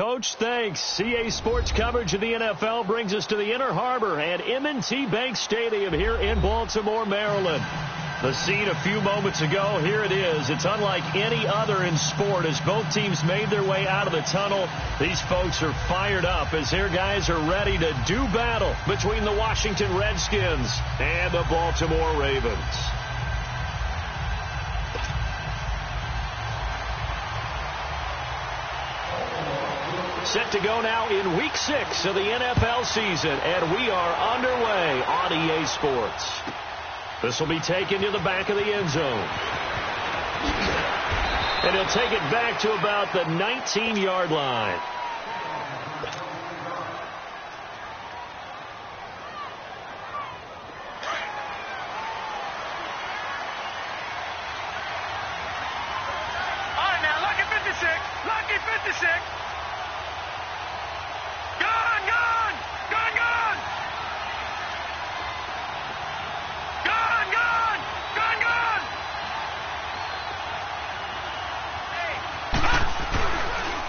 Coach. Thanks. CA Sports coverage of the NFL brings us to the Inner Harbor at M&T Bank Stadium here in Baltimore, Maryland. The scene a few moments ago, here it is. It's unlike any other in sport as both teams made their way out of the tunnel. These folks are fired up as their guys are ready to do battle between the Washington Redskins and the Baltimore Ravens. Set to go now in Week 6 of the NFL season, and we are underway on EA Sports. This will be taken to the back of the end zone. And he'll take it back to about the 19-yard line. All right, now, lucky 56. Lucky 56.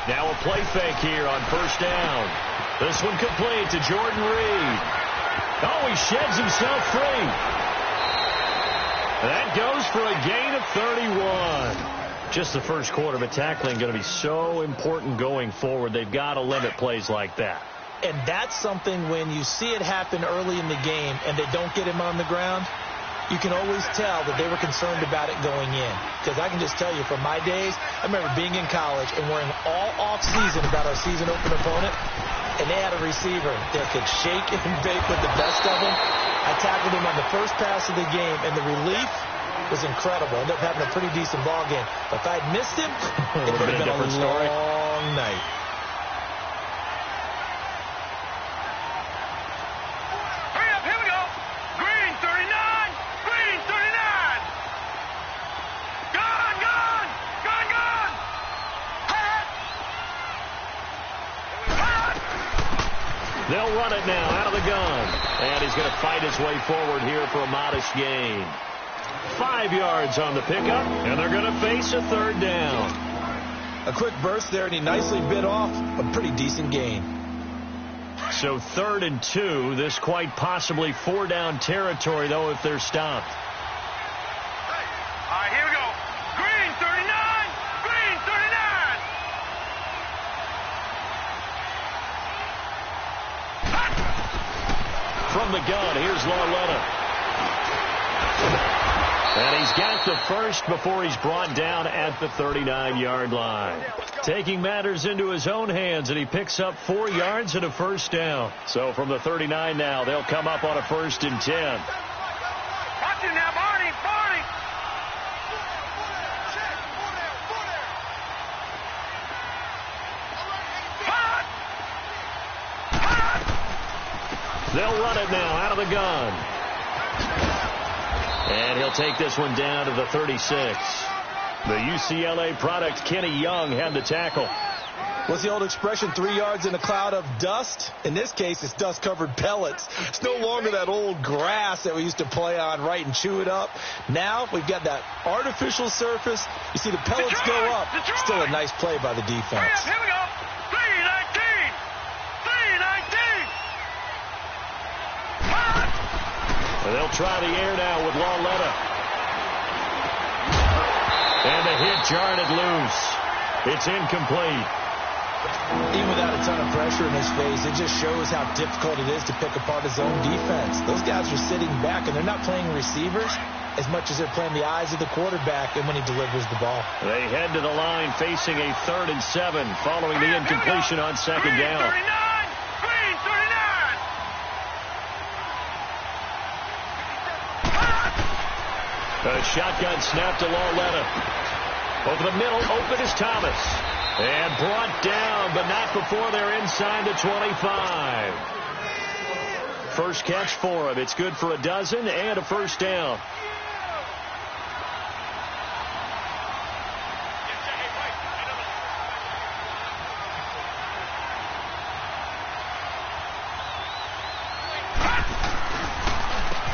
Now a play fake here on first down. This one complete to Jordan Reed. Oh, he sheds himself free. That goes for a gain of 31. Just the first quarter, but tackling going to be so important going forward. They've got to limit plays like that. And that's something when you see it happen early in the game and they don't get him on the ground, you can always tell that they were concerned about it going in. Because I can just tell you from my days, I remember being in college and worrying all off-season about our season opener opponent, and they had a receiver that could shake and bake with the best of them. I tackled him on the first pass of the game, and the relief was incredible. Ended up having a pretty decent ball game. But if I had missed him, it would have been a long night. They'll run it now out of the gun. And he's going to fight his way forward here for a modest gain. 5 yards on the pickup, and they're going to face a third down. A quick burst there, and he nicely bit off a pretty decent gain. So 3rd and 2. This quite possibly 4-down territory, though, if they're stopped. All right, here we go. Green 39. Green 39. From the gun, here's Lauletta. And he's got the first before he's brought down at the 39-yard line. Taking matters into his own hands, and he picks up 4 yards and a first down. So from the 39 now, they'll come up on a 1st and 10. Watch it now, Barney. Barney. They'll run it now out of the gun. And he'll take this one down to the 36. The UCLA product, Kenny Young, had the tackle. What's the old expression, 3 yards in a cloud of dust? In this case, it's dust-covered pellets. It's no longer that old grass that we used to play on, right, and chew it up. Now we've got that artificial surface. You see the pellets go up. Still a nice play by the defense. Here we go. 319. 319. They'll try the air now with Lauletta. And the hit jarred it loose. It's incomplete. Even without a ton of pressure in his face, it just shows how difficult it is to pick apart his own defense. Those guys are sitting back, and they're not playing receivers as much as they're playing the eyes of the quarterback and when he delivers the ball. They head to the line facing a 3rd and 7 following the incompletion on 2nd down. Green 39. A shotgun snap to Lauletta. Over the middle, open is Thomas. And brought down, but not before they're inside the 25. First catch for him. It's good for a dozen and a first down.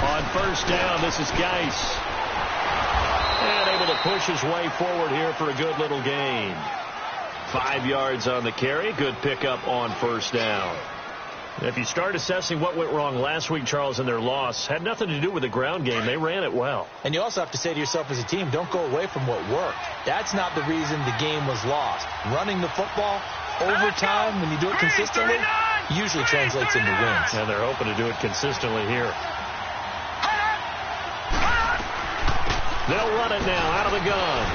On first down, this is Geis. And able to push his way forward here for a good little gain. 5 yards on the carry. Good pickup on first down. If you start assessing what went wrong last week, Charles, in their loss, had nothing to do with the ground game. They ran it well. And you also have to say to yourself as a team, don't go away from what worked. That's not the reason the game was lost. Running the football over time, when you do it consistently, usually translates into wins. And they're hoping to do it consistently here. They'll run it now out of the gun.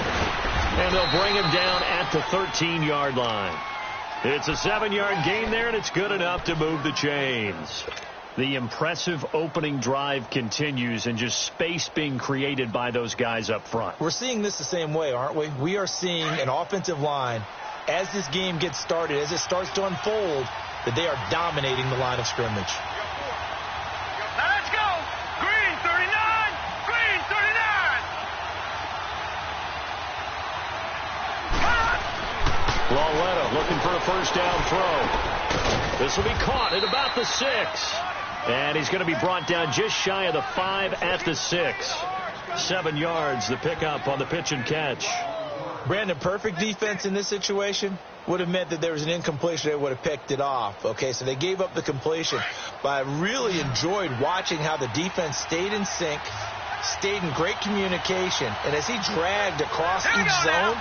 And they'll bring him down at the 13-yard line. It's a 7-yard gain there, and it's good enough to move the chains. The impressive opening drive continues, and just space being created by those guys up front. We're seeing this the same way, aren't we? We are seeing an offensive line, as this game gets started, as it starts to unfold, that they are dominating the line of scrimmage. Let's go! Green 39! Green 39! Lauletta looking for a first down throw. This will be caught at about the 6. And he's going to be brought down just shy of the 5 at the 6. 7 yards, the pickup on the pitch and catch. Brandon, perfect defense in this situation would have meant that there was an incompletion. They would have picked it off. Okay, so they gave up the completion. But I really enjoyed watching how the defense stayed in sync, stayed in great communication. And as he dragged across each zone,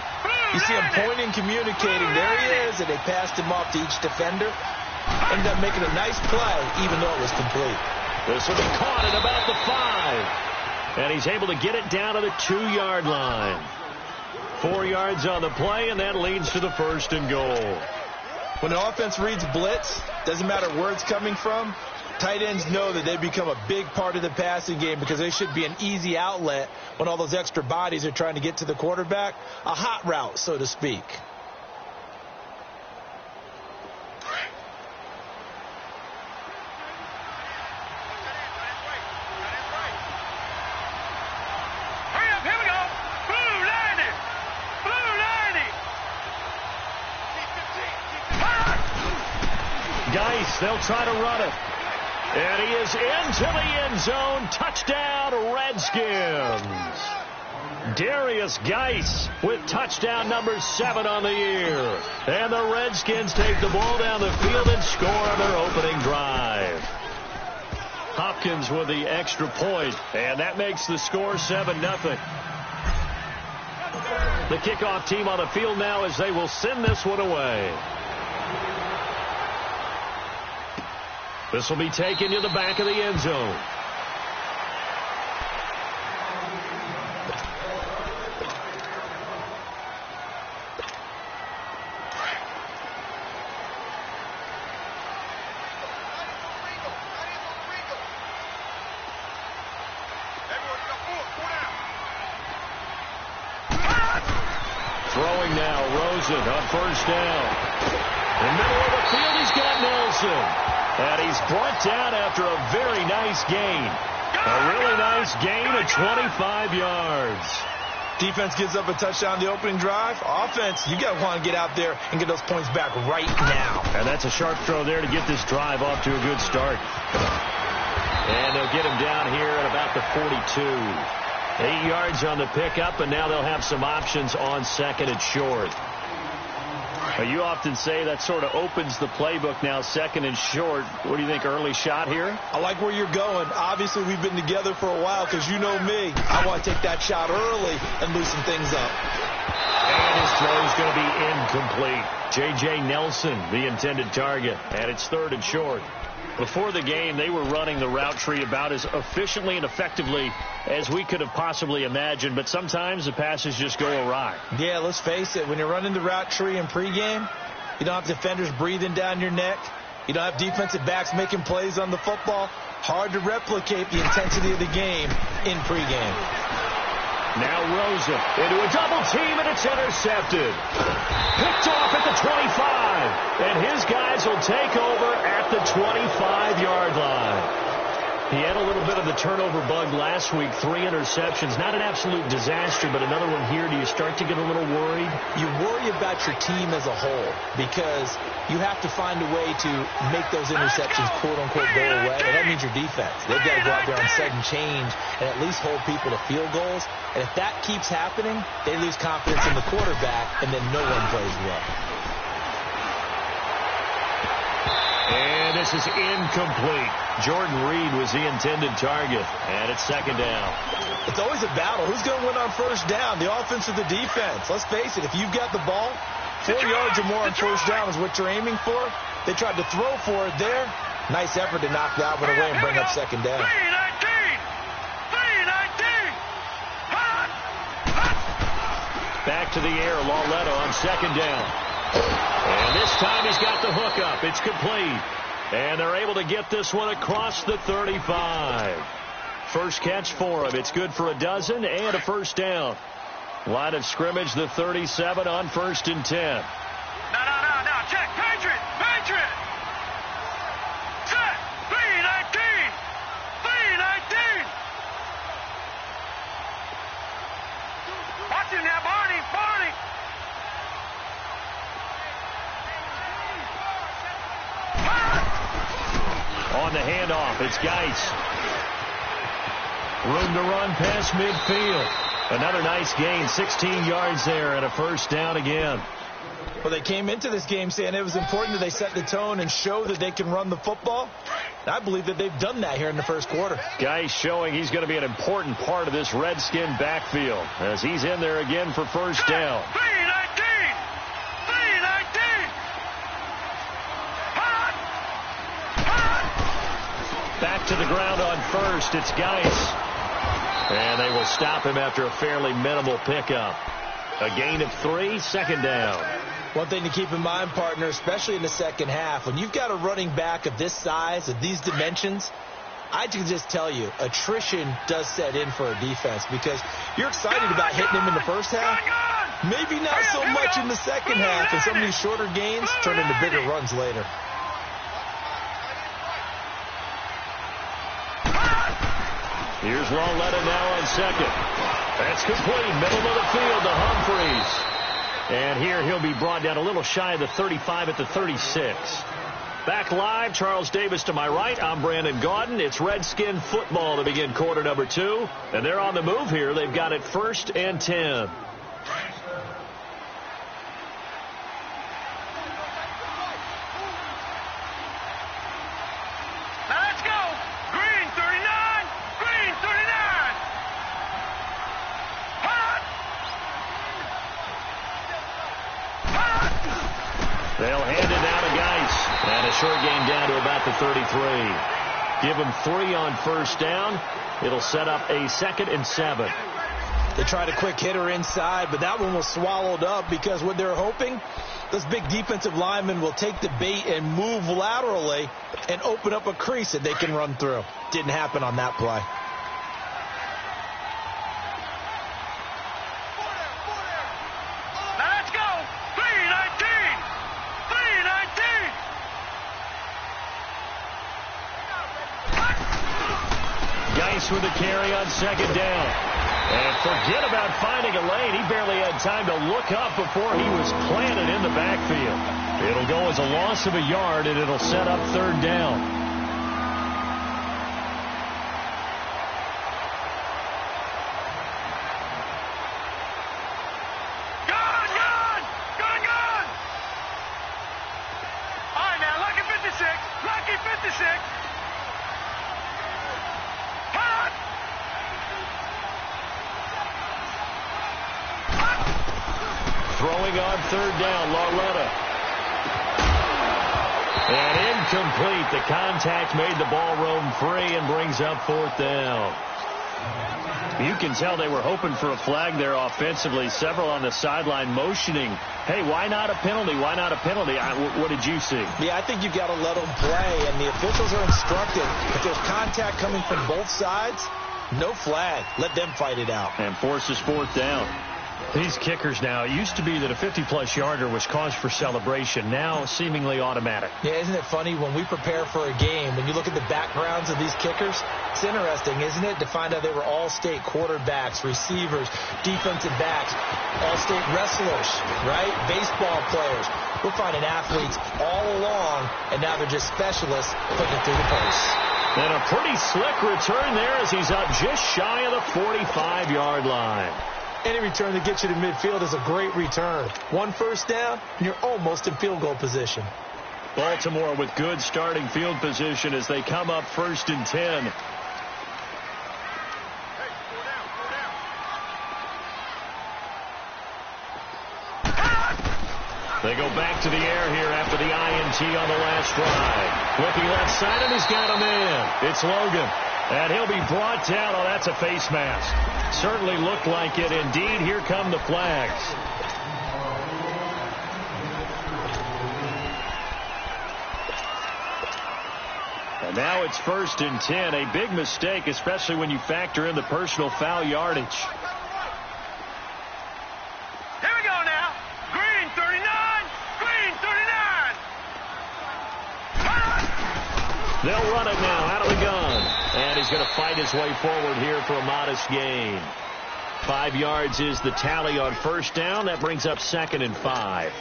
you see him pointing, communicating. There he is, and they passed him off to each defender. Ended up making a nice play, even though it was complete. This will be caught at about the 5. And he's able to get it down to the 2-yard line. 4 yards on the play, and that leads to the 1st and goal. When the offense reads blitz, doesn't matter where it's coming from, tight ends know that they become a big part of the passing game because they should be an easy outlet when all those extra bodies are trying to get to the quarterback. A hot route, so to speak. They'll try to run it. And he is into the end zone. Touchdown, Redskins. Darius Geis with touchdown number 7 on the year. And the Redskins take the ball down the field and score on their opening drive. Hopkins with the extra point, and that makes the score 7-0. The kickoff team on the field now as they will send this one away. This will be taken to the back of the end zone. Throwing now, Rosen on first down. In the middle of the field, he's got Nelson. And he's brought down after a very nice gain. A really nice gain of 25 yards. Defense gives up a touchdown the opening drive. Offense, you got to want to get out there and get those points back right now. And that's a sharp throw there to get this drive off to a good start. And they'll get him down here at about the 42. 8 yards on the pickup, and now they'll have some options on 2nd and short. You often say that sort of opens the playbook now, 2nd and short. What do you think, early shot here? I like where you're going. Obviously, we've been together for a while because you know me. I want to take that shot early and loosen things up. And his throw is going to be incomplete. J.J. Nelson, the intended target, and it's 3rd and short. Before the game, they were running the route tree about as efficiently and effectively as we could have possibly imagined, but sometimes the passes just go awry. Yeah, let's face it. When you're running the route tree in pregame, you don't have defenders breathing down your neck. You don't have defensive backs making plays on the football. Hard to replicate the intensity of the game in pregame. Now Rosen into a double team, and it's intercepted. Picked off at the 25, and his guys will take over at the 25-yard line. He had a little bit of the turnover bug last week, 3 interceptions. Not an absolute disaster, but another one here. Do you start to get a little worried? You worry about your team as a whole because you have to find a way to make those interceptions, quote-unquote, go away. And that means your defense. They've got to go out there on sudden change and at least hold people to field goals. And if that keeps happening, they lose confidence in the quarterback, and then no one plays well. this is incomplete. Jordan Reed was the intended target, and it's second down. It's always a battle. Who's going to win on first down, the offense or the defense? Let's face it, if you've got the ball, 4 yards or more on first down is what you're aiming for. They tried to throw for it there. Nice effort to knock that one away and bring up second down. 3-19. Back to the air, Lauletta on second down. And this time he's got the hook up. It's complete. And they're able to get this one across the 35. First catch for him. It's good for a dozen and a first down. Line of scrimmage, the 37 on 1st and 10. No. Check. Patriot. Set. 3-19. Watch him now, Barney. On the handoff, it's Geis. Room to run past midfield. Another nice gain, 16 yards there and a first down again. Well, they came into this game saying it was important that they set the tone and show that they can run the football. And I believe that they've done that here in the first quarter. Geis showing he's going to be an important part of this Redskin backfield as he's in there again for first down. 3-19. Back to the ground on first. It's Geis. And they will stop him after a fairly minimal pickup. A gain of 3, second down. One thing to keep in mind, partner, especially in the second half, when you've got a running back of this size, of these dimensions, I can just tell you, attrition does set in for a defense because you're excited about hitting him in the first half. Maybe not so much in the second half, and some of these shorter gains turn into bigger runs later. Here's Lauletta now on second. That's complete. Middle of the field to Humphreys. And here he'll be brought down a little shy of the 35 at the 36. Back live, Charles Davis to my right. I'm Brandon Gaudin. It's Redskin football to begin quarter number 2. And they're on the move here. They've got it 1st and 10. They'll hand it down to Geis. And a short gain down to about the 33. Give him 3 on first down. It'll set up a 2nd and 7. They tried a quick hitter inside, but that one was swallowed up because what they're hoping, those big defensive linemen will take the bait and move laterally and open up a crease that they can run through. Didn't happen on that play. With a carry on second down. And forget about finding a lane. He barely had time to look up before he was planted in the backfield. It'll go as a loss of a yard, and it'll set up 3rd down. All right, now, lucky 56. Throwing on 3rd down, Lauletta. And incomplete. The contact made the ball roam free and brings up 4th down. You can tell they were hoping for a flag there offensively. Several on the sideline motioning, hey, why not a penalty? Why not a penalty? What did you see? Yeah, I think you've got to let them play, and the officials are instructed. If there's contact coming from both sides, no flag. Let them fight it out. And forces 4th down. These kickers now, it used to be that a 50-plus yarder was cause for celebration. Now, seemingly automatic. Yeah, isn't it funny when we prepare for a game, when you look at the backgrounds of these kickers, it's interesting, isn't it, to find out they were all-state quarterbacks, receivers, defensive backs, all-state wrestlers, right? Baseball players. We're finding athletes all along, and now they're just specialists putting it through the post. And a pretty slick return there as he's up just shy of the 45-yard line. Any return that gets you to midfield is a great return. 1 first down, and you're almost in field goal position. Baltimore with good starting field position as they come up 1st and 10. They go back to the air here after the INT on the last drive. Flipping left side, and he's got a man. It's Logan. And he'll be brought down. Oh, that's a face mask. Certainly looked like it. Indeed, here come the flags. And now it's 1st and 10. A big mistake, especially when you factor in the personal foul yardage. They'll run it now out of the gun. And he's going to fight his way forward here for a modest gain. 5 yards is the tally on 1st down. That brings up 2nd and 5.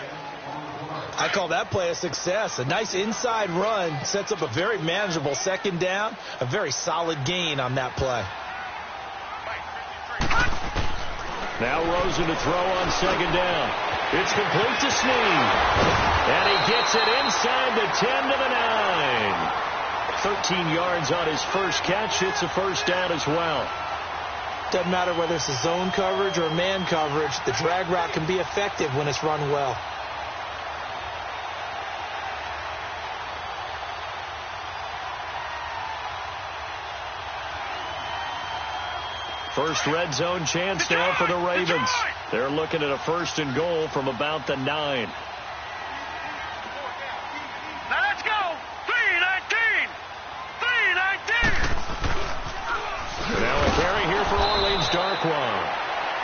I call that play a success. A nice inside run sets up a very manageable 2nd down. A very solid gain on that play. Now Rosen to throw on 2nd down. It's complete to Snead. And he gets it inside the 10 to the 9. 13 yards on his first catch. It's a 1st down as well. Doesn't matter whether it's a zone coverage or man coverage. The drag route can be effective when it's run well. First red zone chance now for the Ravens. They're looking at a 1st and goal from about the 9.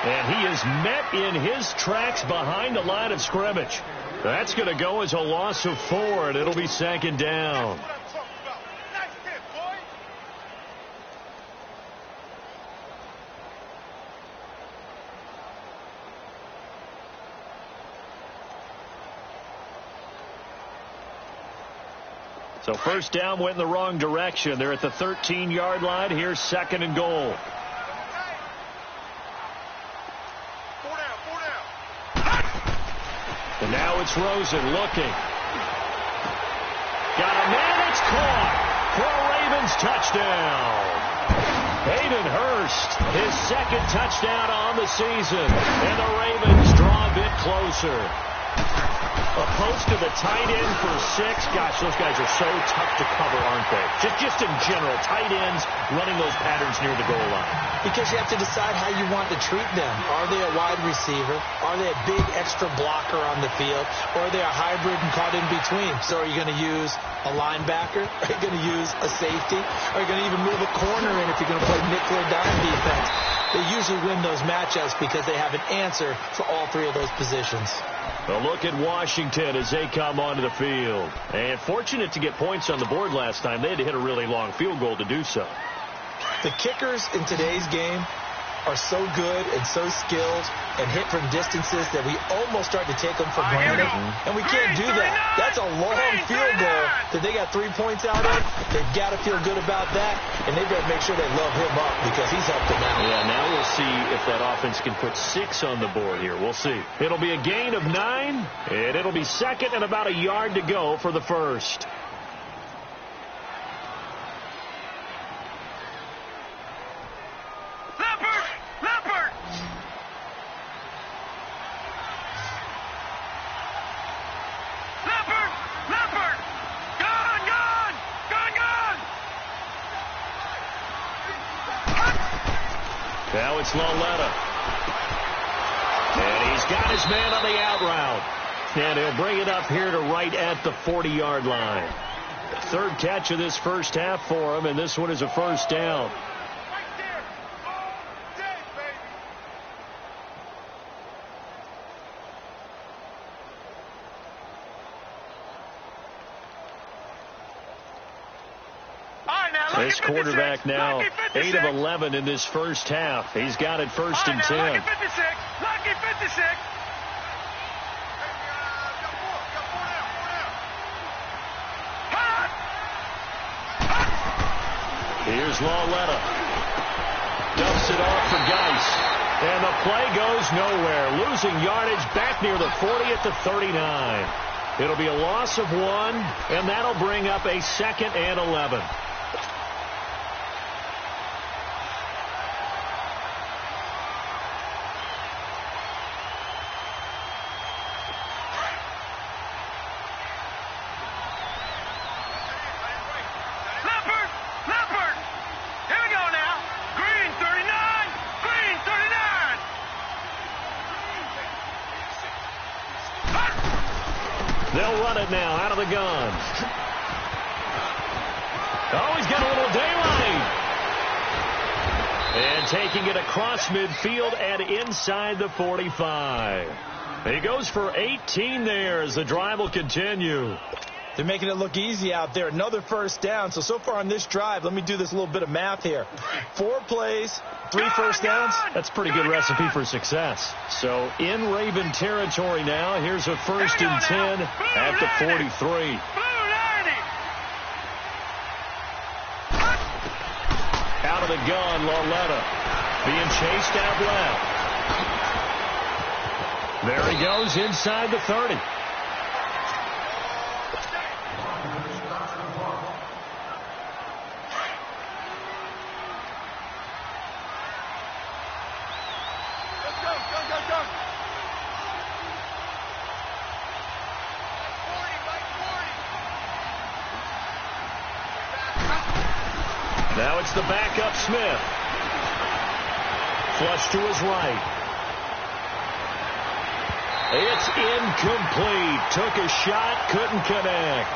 And he is met in his tracks behind the line of scrimmage. That's going to go as a loss of 4, and it'll be 2nd down. So 1st down went in the wrong direction. They're at the 13-yard line. Here's 2nd and goal. And now it's Rosen looking. Got a man, it's caught for a Ravens touchdown. Hayden Hurst, his 2nd touchdown on the season. And the Ravens draw a bit closer. A post to the tight end for 6. Gosh, those guys are so tough to cover, aren't they? Just in general, tight ends running those patterns near the goal line. Because you have to decide how you want to treat them. Are they a wide receiver? Are they a big extra blocker on the field? Or are they a hybrid and caught in between? So are you going to use a linebacker? Are you going to use a safety? Are you going to even move a corner in if you're going to play nickel or dime defense? They usually win those matchups because they have an answer for all 3 of those positions. A look at Washington as they come onto the field. And fortunate to get points on the board last time. They had to hit a really long field goal to do so. The kickers in today's game are so good and so skilled and hit from distances that we almost start to take them for granted. And we can't do that. That's a long field goal that they got 3 points out of. They've got to feel good about that, and they better make sure they love him up because he's helped them out. Yeah, now we'll see if that offense can put 6 on the board here. We'll see. It'll be a gain of 9, and it'll be 2nd and about a yard to go for the 1st. Now it's Loletta. And he's got his man on the out route. And he'll bring it up here to right at the 40-yard line. 3rd catch of this first half for him, and this one is a 1st down. This quarterback now 8 of 11 in this first half. He's got it 1st and 10. Lucky 56. Lucky 56. Here's Loletta. Dumps it off for Geis. And the play goes nowhere. Losing yardage back near the 40 at the 39. It'll be a loss of 1, and that'll bring up a 2nd and 11. They'll run it now out of the gun. Oh, he's got a little daylight. And taking it across midfield and inside the 45. He goes for 18 there as the drive will continue. They're making it look easy out there. Another first down. So far on this drive, let me do this little bit of math here. 4 plays, 3 first downs. That's a pretty good recipe for success. So in Raven territory now. Here's a 1st and 10 at the 43. Out of the gun, Loletta being chased out left. There he goes inside the 30. Now it's the backup Smith. Flush to his right. It's incomplete. Took a shot, couldn't connect.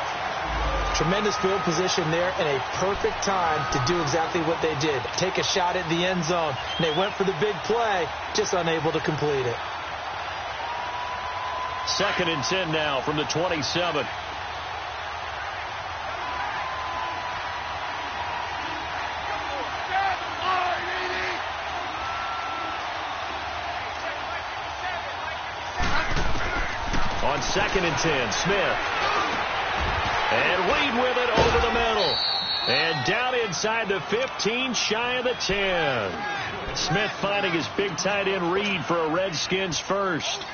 Tremendous field position there and a perfect time to do exactly what they did. Take a shot at the end zone. And they went for the big play, just unable to complete it. 2nd and 10 now from the 27. On 2nd and 10, Smith. And Reed with it over the middle. And down inside the 15, shy of the 10. Smith finding his big tight end Reed for a Redskins first.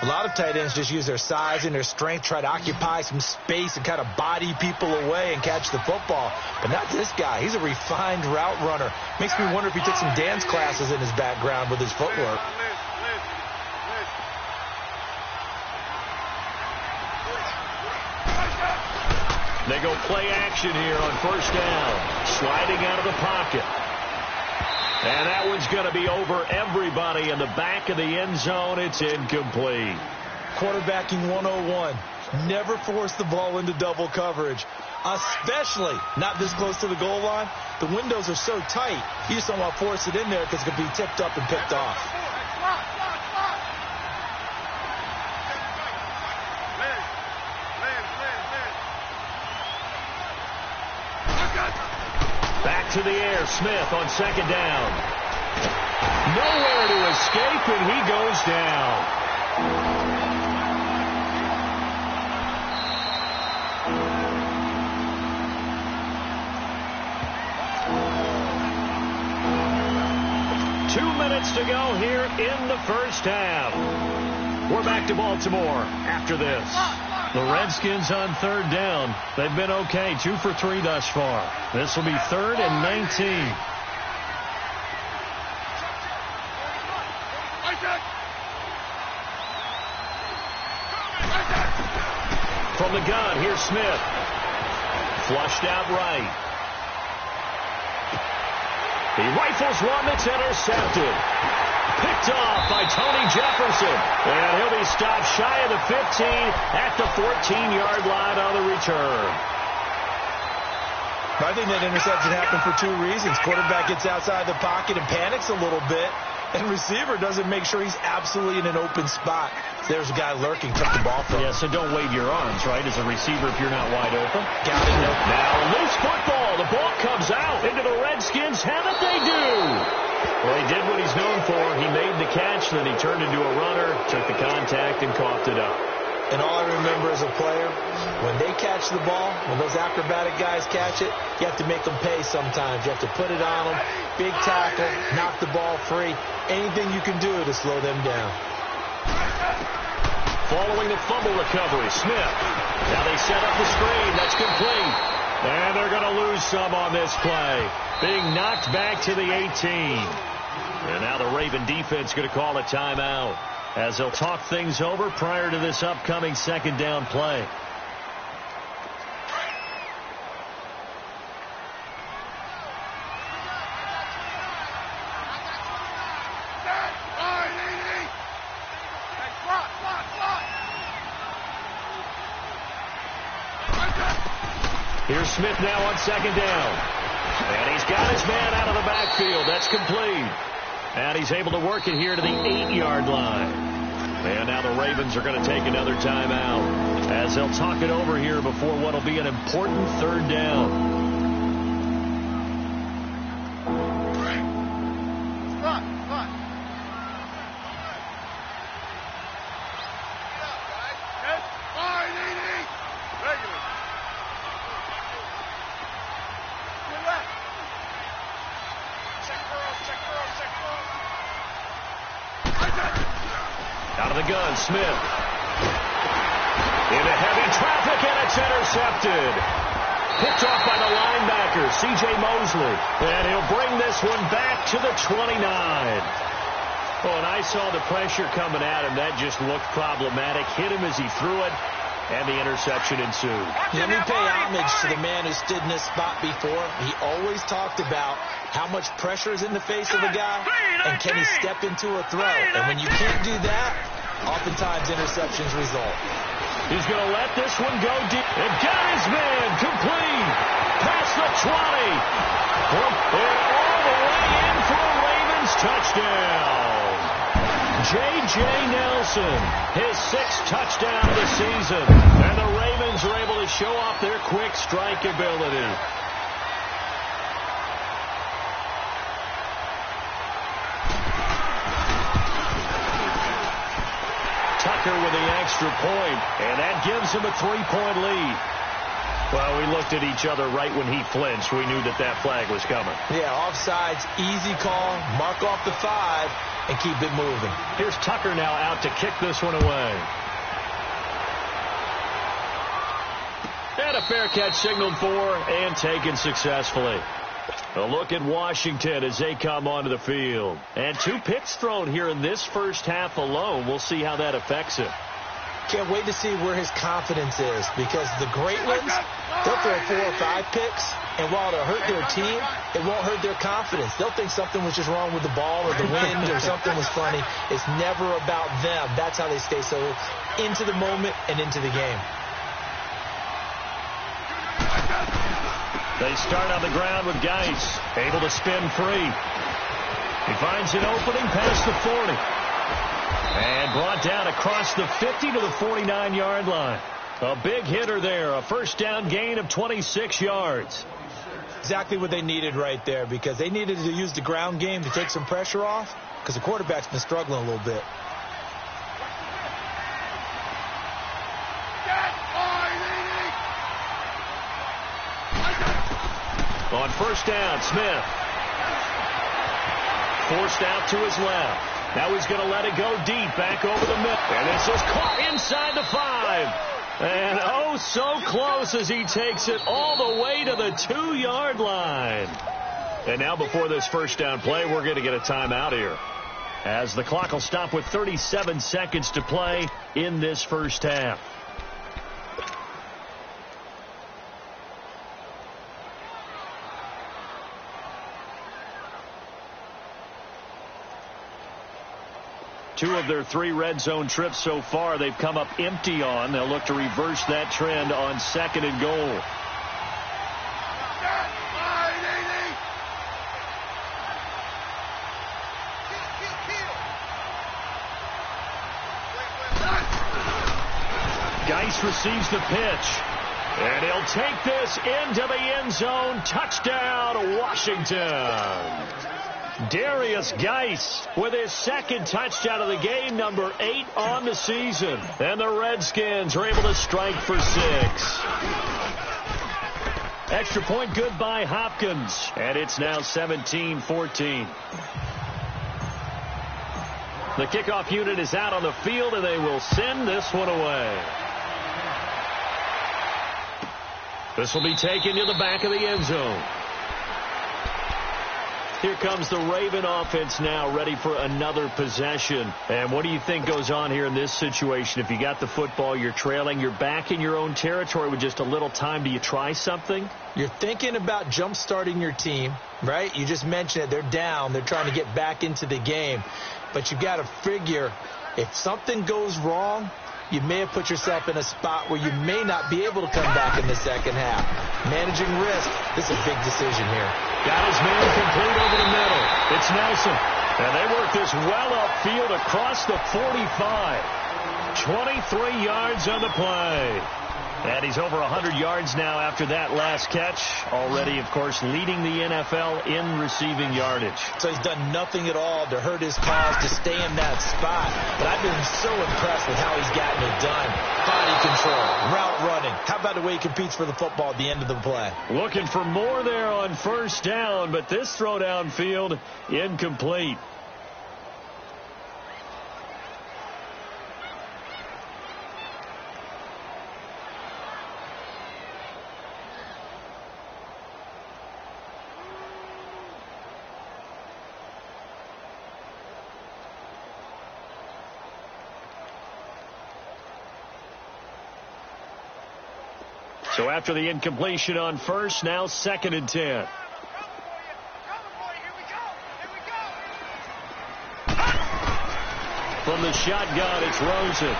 A lot of tight ends just use their size and their strength, try to occupy some space and kind of body people away and catch the football. But not this guy. He's a refined route runner. Makes me wonder if he took some dance classes in his background with his footwork. They go play action here on 1st down. Sliding out of the pocket. And that one's going to be over everybody in the back of the end zone. It's incomplete. Quarterbacking 101. Never force the ball into double coverage, especially not this close to the goal line. The windows are so tight, you just don't want to force it in there because it could be tipped up and picked off. Back to the air, Smith on 2nd down. Nowhere to escape, and he goes down. Two minutes to go here in the first half. We're back to Baltimore after this. The Redskins on 3rd down. They've been okay, 2 for 3 thus far. This will be 3rd and 19. From the gun, here's Smith. Flushed out right. He rifles one that's intercepted. Picked off by Tony Jefferson. And he'll be stopped shy of the 15 at the 14-yard line on the return. I think that interception happened for 2 reasons. Quarterback gets outside the pocket and panics a little bit. And receiver doesn't make sure he's absolutely in an open spot. There's a guy lurking, took the ball from him. Yeah, so don't wave your arms, right, as a receiver if you're not wide open. Got it. Now, loose football. The ball comes out into the Redskins. Have it they do. Well, he did what he's known for. He made the catch, then he turned into a runner, took the contact, and coughed it up. And all I remember as a player, when they catch the ball, when those acrobatic guys catch it, you have to make them pay sometimes. You have to put it on them, big tackle, knock the ball free. Anything you can do to slow them down. following the fumble recovery. Smith. Now they set up the screen. That's complete. And they're going to lose some on this play. Being knocked back to the 18. And now the Raven defense going to call a timeout as they'll talk things over prior to this upcoming second down play. Here's Smith now on second down. And he's got his man out of the backfield. That's complete. And he's able to work it here to the 8-yard line. And now the Ravens are going to take another timeout as they'll talk it over here before what will be an important third down. Out of the gun, Smith. Into heavy traffic, and it's intercepted. Picked off by the linebacker, C.J. Mosley. And he'll bring this one back to the 29. Oh, and I saw the pressure coming at him. That just looked problematic. Hit him as he threw it, and the interception ensued. Let me pay homage to the man who stood in this spot before. He always talked about how much pressure is in the face of a guy, and can he step into a throw? And when you can't do that, oftentimes interceptions result. He's going to let this one go deep. And got his man complete. Past the 20. And all the way in for a Ravens touchdown. J.J. Nelson, his 6th touchdown of the season. And the Ravens are able to show off their quick strike ability. Tucker with the extra point, and that gives him a 3-point lead. Well, we looked at each other right when he flinched. We knew that that flag was coming. Yeah, offsides, easy call, mark off the 5, and keep it moving. Here's Tucker now out to kick this one away. And a fair catch signaled for and taken successfully. A look at Washington as they come onto the field. And 2 picks thrown here in this first half alone. We'll see how that affects him. Can't wait to see where his confidence is, because the great ones, they'll throw 4 or 5 picks, and while it'll hurt their team, it won't hurt their confidence. They'll think something was just wrong with the ball or the wind or something was funny. It's never about them. That's how they stay so into the moment and into the game. They start on the ground with Geis, able to spin free. He finds an opening past the 40. And brought down across the 50 to the 49-yard line. A big hitter there, a first down gain of 26 yards. Exactly what they needed right there, because they needed to use the ground game to take some pressure off, because the quarterback's been struggling a little bit. On first down, Smith. Forced out to his left. Now he's going to let it go deep, back over the middle. And this is caught inside the 5. And oh, so close as he takes it all the way to the 2-yard line. And now before this first down play, we're going to get a timeout here, as the clock will stop with 37 seconds to play in this first half. Two of their 3 red zone trips so far, they've come up empty on. They'll look to reverse that trend on 2nd and goal. Geis receives the pitch. And he'll take this into the end zone. Touchdown, Washington. Darius Geis with his 2nd touchdown of the game, number 8 on the season. And the Redskins are able to strike for 6. Extra point good by Hopkins. And it's now 17-14. The kickoff unit is out on the field, and they will send this one away. This will be taken to the back of the end zone. Here comes the Raven offense now, ready for another possession. And what do you think goes on here in this situation? If you got the football, you're trailing, you're back in your own territory with just a little time. Do you try something? You're thinking about jump-starting your team, right? You just mentioned it. They're down. They're trying to get back into the game. But you've got to figure if something goes wrong, you may have put yourself in a spot where you may not be able to come back in the second half. Managing risk, this is a big decision here. Got his man complete over the middle. It's Nelson. And they work this well upfield across the 45. 23 yards on the play. And he's over 100 yards now after that last catch. Already, of course, leading the NFL in receiving yardage. So he's done nothing at all to hurt his cause to stay in that spot. But I've been so impressed with how he's gotten it done. Body control, route running. How about the way he competes for the football at the end of the play? Looking for more there on first down, but this throw downfield incomplete. So after the incompletion on first, now 2nd and 10. From the shotgun, it's Rosen.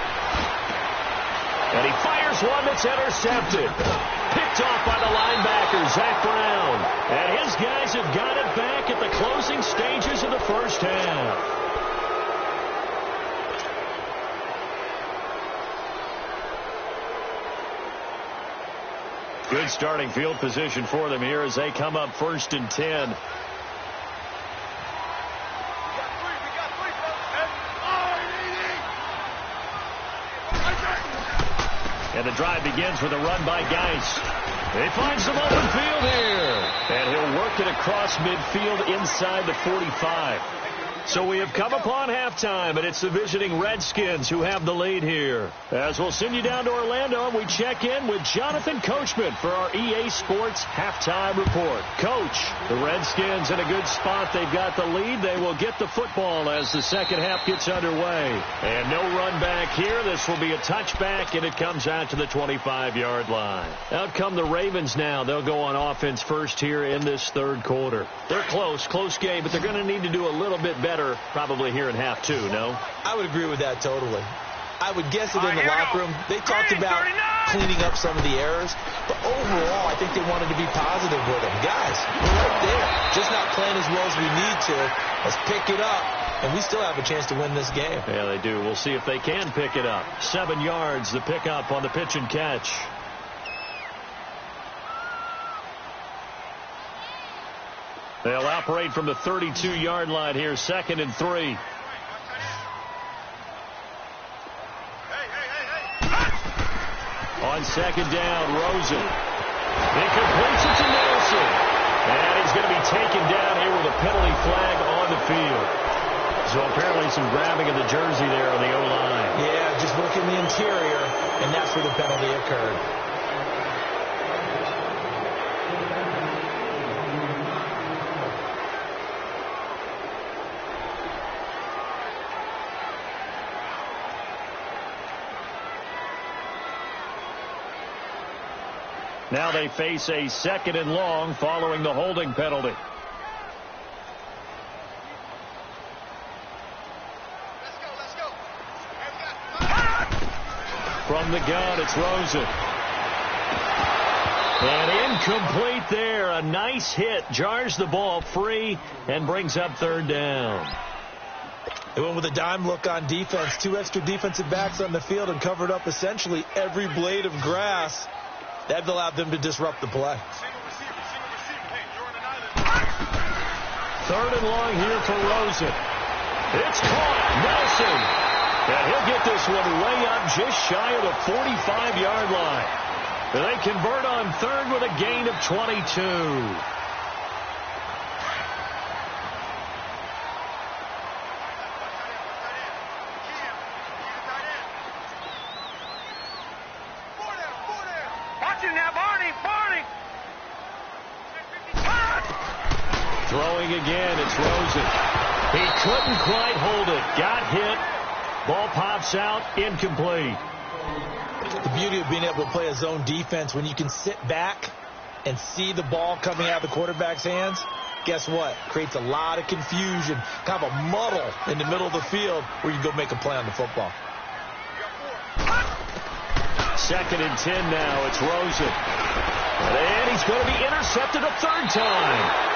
And he fires one that's intercepted. Picked off by the linebacker, Zach Brown. And his guys have got it back at the closing stages of the first half. Good starting field position for them here as they come up 1st and 10. And the drive begins with a run by Geist. He finds some open field here. And he'll work it across midfield inside the 45. So we have come upon halftime, and it's the visiting Redskins who have the lead here. As we'll send you down to Orlando, and we check in with Jonathan Coachman for our EA Sports Halftime Report. Coach, the Redskins in a good spot. They've got the lead. They will get the football as the second half gets underway. And no run back here. This will be a touchback, and it comes out to the 25-yard line. Out come the Ravens now. They'll go on offense first here in this third quarter. They're close game, but they're going to need to do a little bit better probably here in half two, no? I would agree with that totally. I would guess it in the locker room. They talked about cleaning up some of the errors, but overall, I think they wanted to be positive with them. Guys, we're right there. Just not playing as well as we need to. Let's pick it up, and we still have a chance to win this game. Yeah, they do. We'll see if they can pick it up. 7 yards, the pickup on the pitch and catch. They'll operate from the 32-yard line here, 2nd and 3. On 2nd down, Rosen. He completes it to Nelson. And he's going to be taken down here with a penalty flag on the field. So apparently some grabbing of the jersey there on the O-line. Yeah, just working the interior, and that's where the penalty occurred. Now they face a 2nd and long following the holding penalty. Let's go. From the gun, it's Rosen. And incomplete there. A nice hit. Jars the ball free and brings up 3rd down. They went with a dime look on defense. 2 extra defensive backs on the field and covered up essentially every blade of grass. That allowed them to disrupt the play. 3rd and long here for Rosen. It's caught. Nelson. And he'll get this one way up just shy of the 45-yard line. And they convert on 3rd with a gain of 22. Throwing again, it's Rosen. He couldn't quite hold it. Got hit. Ball pops out, incomplete. The beauty of being able to play a zone defense when you can sit back and see the ball coming out of the quarterback's hands, guess what? Creates a lot of confusion, kind of a muddle in the middle of the field where you can go make a play on the football. 2nd and 10 now. It's Rosen. And he's going to be intercepted a third time.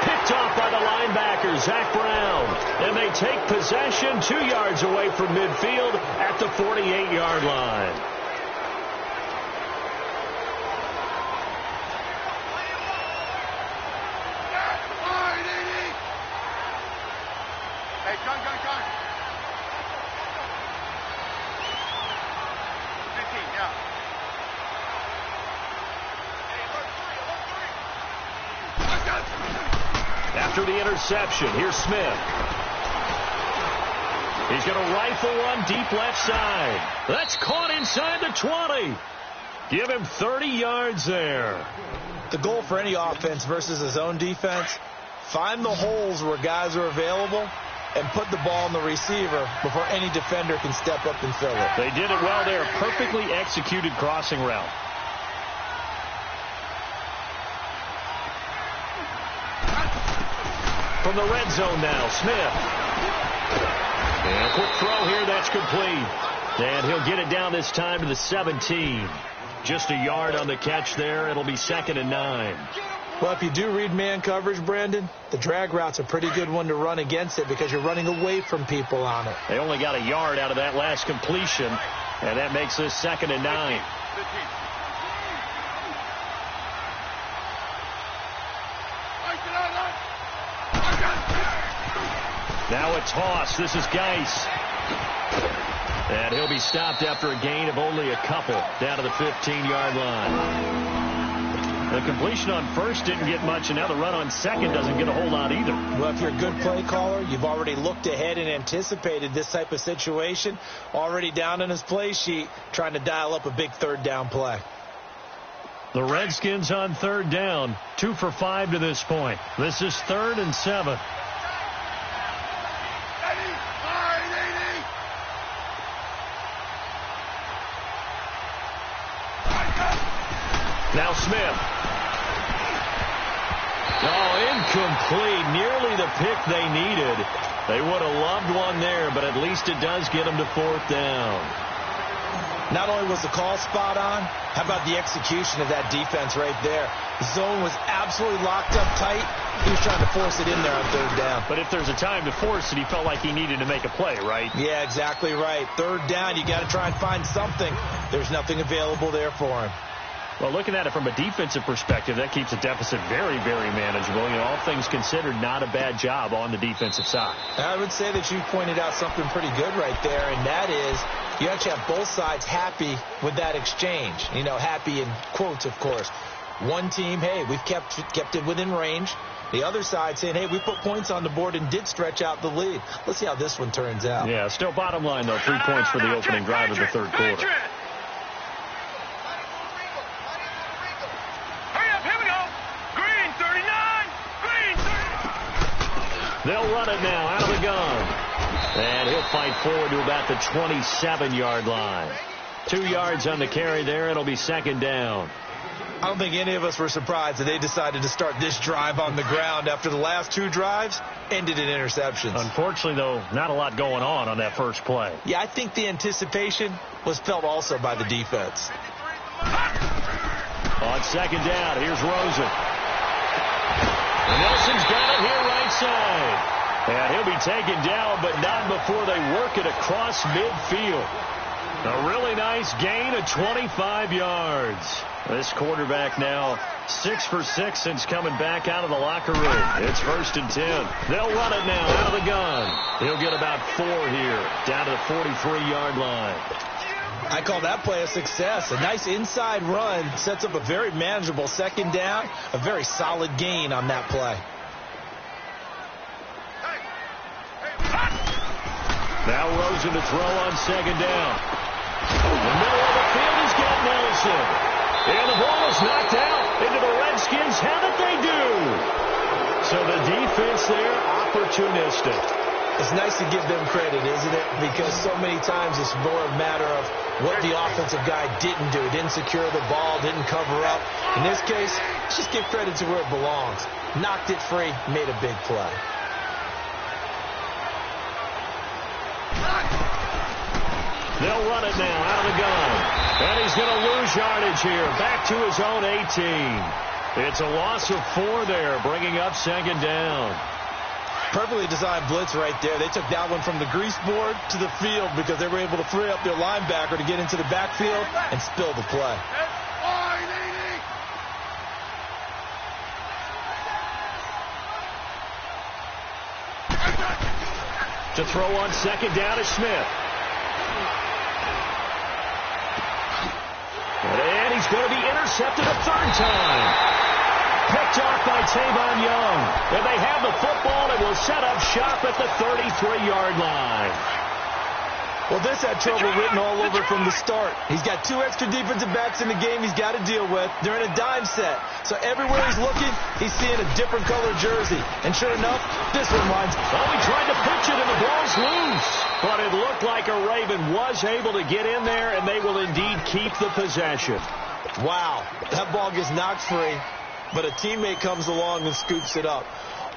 Picked off by the linebacker, Zach Brown. And they take possession 2 yards away from midfield at the 48-yard line. Hey, gun. 15, yeah. After the interception, here's Smith. He's going to rifle one deep left side. That's caught inside the 20. Give him 30 yards there. The goal for any offense versus a zone defense, find the holes where guys are available and put the ball on the receiver before any defender can step up and fill it. They did it well there. Perfectly executed crossing route. From the red zone now, Smith. And a quick throw here, that's complete. And he'll get it down this time to the 17. Just a yard on the catch there. It'll be 2nd and 9. Well, if you do read man coverage, Brandon, the drag route's a pretty good one to run against it because you're running away from people on it. They only got a yard out of that last completion, and that makes this 2nd and 9. Now a toss. This is Geis. And he'll be stopped after a gain of only a couple down to the 15-yard line. The completion on first didn't get much, and now the run on second doesn't get a whole lot either. Well, if you're a good play caller, you've already looked ahead and anticipated this type of situation. Already down in his play sheet, trying to dial up a big third down play. The Redskins on third down, 2 for 5 to this point. This is 3rd and 7. Now Smith. Oh, incomplete. Nearly the pick they needed. They would have loved one there, but at least it does get them to 4th down. Not only was the call spot on, how about the execution of that defense right there? The zone was absolutely locked up tight. He was trying to force it in there on 3rd down. But if there's a time to force it, he felt like he needed to make a play, right? Yeah, exactly right. 3rd down, you got to try and find something. There's nothing available there for him. Well, looking at it from a defensive perspective, that keeps the deficit very, very manageable. You know, all things considered, not a bad job on the defensive side. I would say that you pointed out something pretty good right there, and that is you actually have both sides happy with that exchange. You know, happy in quotes, of course. One team, hey, we've kept it within range. The other side saying, hey, we put points on the board and did stretch out the lead. Let's see how this one turns out. Yeah, still bottom line, though, 3 points for the opening drive of the third quarter. They'll run it now out of the gun. And he'll fight forward to about the 27-yard line. 2 yards on the carry there. It'll be 2nd down. I don't think any of us were surprised that they decided to start this drive on the ground after the last 2 drives ended in interceptions. Unfortunately, though, not a lot going on that first play. Yeah, I think the anticipation was felt also by the defense. On 2nd down, here's Rosen. And Nelson's got it here right side. And he'll be taken down, but not before they work it across midfield. A really nice gain of 25 yards. This quarterback now 6 for 6 since coming back out of the locker room. It's 1st and 10. They'll run it now out of the gun. He'll get about 4 here, down to the 43-yard line. I call that play a success. A nice inside run sets up a very manageable 2nd down. A very solid gain on that play. Now Rosen to throw on 2nd down. In the middle of the field, he's got Nelson. And the ball is knocked out into the Redskins. How did they do? So the defense there, opportunistic. It's nice to give them credit, isn't it? Because so many times it's more a matter of what the offensive guy didn't do. Didn't secure the ball, didn't cover up. In this case, let's just give credit to where it belongs. Knocked it free, made a big play. They'll run it now out of the gun. And he's going to lose yardage here. Back to his own 18. It's a loss of 4 there, bringing up second down. Perfectly designed blitz right there. They took that one from the grease board to the field because they were able to free up their linebacker to get into the backfield and spill the play. To throw on second down is Smith. And he's going to be intercepted a third time. Picked off by Tavon Young. And they have the football and will set up shop at the 33-yard line. Well, this had trouble written all over from the start. He's got 2 extra defensive backs in the game he's got to deal with. They're in a dime set. So everywhere he's looking, he's seeing a different color jersey. And sure enough, this one lines. Oh, he tried to pitch it and the ball's loose. But it looked like a Raven was able to get in there, and they will indeed keep the possession. Wow, that ball gets knocked free, but a teammate comes along and scoops it up.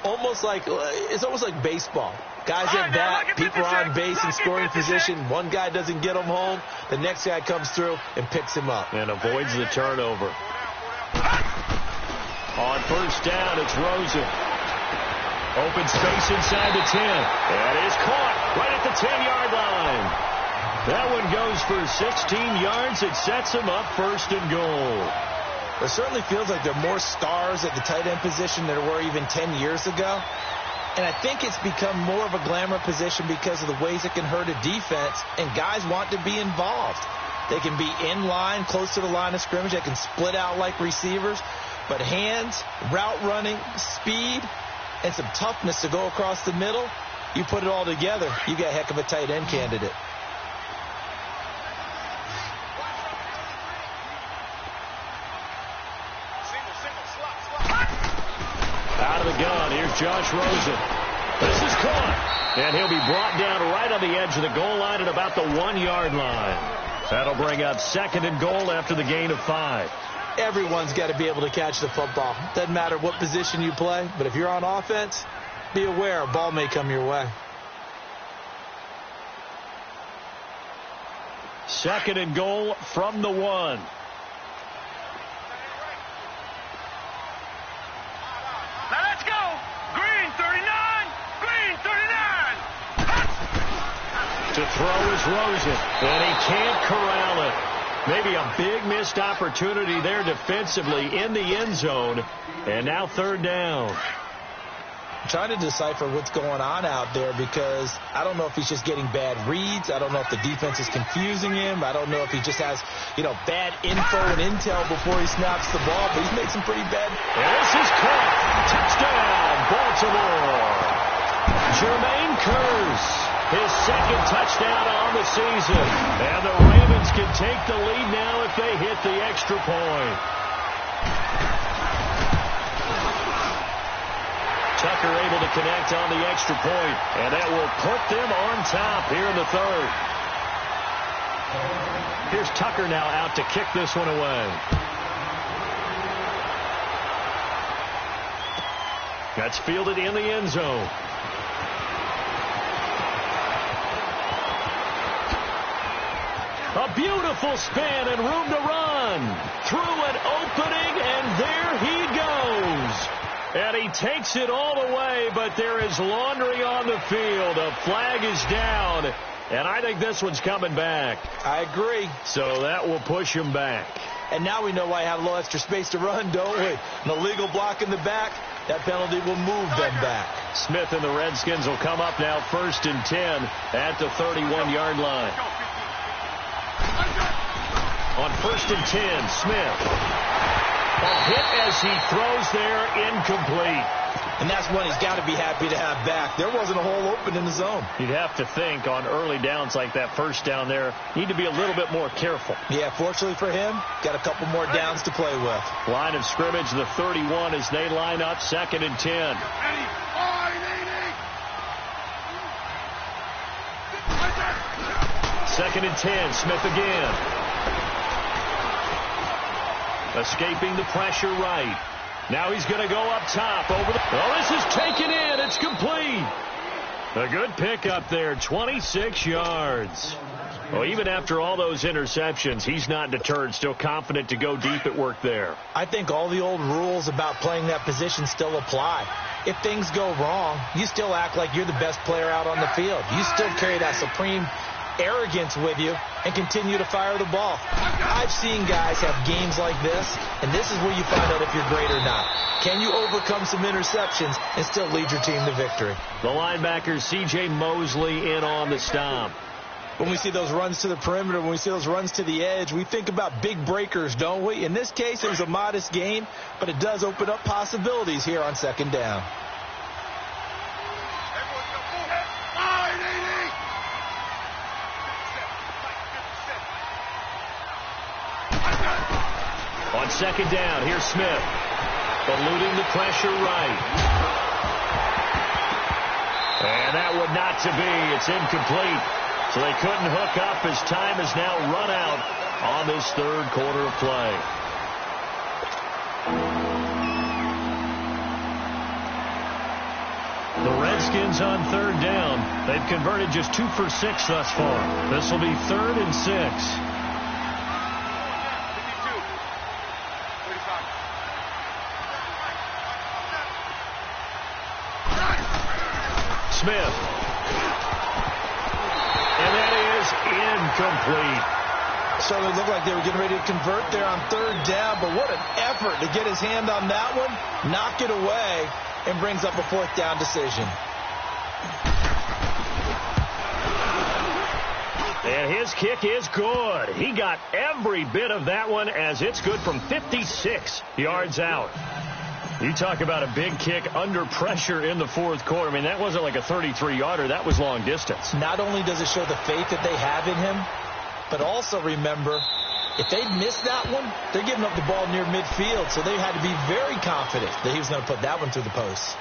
It's almost like baseball. Guys at bat, people are on base in scoring position. One guy doesn't get him home. The next guy comes through and picks him up. And avoids the turnover. On first down, it's Rosen. Open space inside the 10. And is caught right at the 10-yard line. That one goes for 16 yards. It sets him up first and goal. It certainly feels like there are more stars at the tight end position than there were even 10 years ago. And I think it's become more of a glamour position because of the ways it can hurt a defense, and guys want to be involved. They can be in line, close to the line of scrimmage. They can split out like receivers. But hands, route running, speed, and some toughness to go across the middle, you put it all together, you got a heck of a tight end candidate. Out of the gun, here's Josh Rosen. This is caught, and he'll be brought down right on the edge of the goal line at about the 1-yard line. That'll bring up second and goal after the gain of 5. Everyone's got to be able to catch the football. Doesn't matter what position you play, but if you're on offense, be aware a ball may come your way. Second and goal from the 1. Now let's go. Green 39. Green 39. To throw is Rosen, and he can't corral it. Maybe a big missed opportunity there defensively in the end zone. And now third down. I'm trying to decipher what's going on out there because I don't know if he's just getting bad reads. I don't know if the defense is confusing him. I don't know if he just has, bad info and intel before he snaps the ball. But he's made some pretty bad. And this is caught. Touchdown, Baltimore. Jermaine Kearse, his second touchdown on the season. And the Ravens can take the lead now if they hit the extra point. Tucker able to connect on the extra point, and that will put them on top here in the third. Here's Tucker now out to kick this one away. That's fielded in the end zone. A beautiful spin and room to run. Through an opening, and there he goes. And he takes it all the way, but there is laundry on the field. A flag is down, and I think this one's coming back. I agree. So that will push him back. And now we know why I have a little extra space to run, don't we? An illegal block in the back, that penalty will move them back. Smith and the Redskins will come up now first and 10 at the 31-yard line. On first and 10, Smith. A hit as he throws there, incomplete. And that's one he's got to be happy to have back. There wasn't a hole open in the zone. You'd have to think on early downs like that first down there, need to be a little bit more careful. Yeah, fortunately for him, got a couple more downs to play with. Line of scrimmage, the 31 as they line up, 2nd and 10. Second and 10, Smith again. Escaping the pressure right. Now he's going to go up top over the... Oh, this is taken in. It's complete. A good pickup there, 26 yards. Well, even after all those interceptions, he's not deterred, still confident to go deep at work there. I think all the old rules about playing that position still apply. If things go wrong, you still act like you're the best player out on the field. You still carry that supreme arrogance with you and continue to fire the ball. I've seen guys have games like this, and this is where you find out if you're great or not. Can you overcome some interceptions and still lead your team to victory? The linebacker, C.J. Mosley, in on the stop. When we see those runs to the perimeter, when we see those runs to the edge, we think about big breakers, don't we? In this case, it was a modest gain, but it does open up possibilities here on 2nd down. On 2nd down, here's Smith. Eluding the pressure right. And that would not to be. It's incomplete. So they couldn't hook up as time has now run out on this 3rd quarter of play. The Redskins on 3rd down. They've converted just 2 for 6 thus far. This will be 3rd and 6. Smith. And that is incomplete. Certainly looked like they were getting ready to convert there on 3rd down, but what an effort to get his hand on that one, knock it away, and brings up a 4th down decision. And his kick is good. He got every bit of that one as it's good from 56 yards out. You talk about a big kick under pressure in the 4th quarter. I mean, that wasn't like a 33-yarder. That was long distance. Not only does it show the faith that they have in him, but also remember, if they'd missed that one, they're giving up the ball near midfield, so they had to be very confident that he was going to put that one through the post.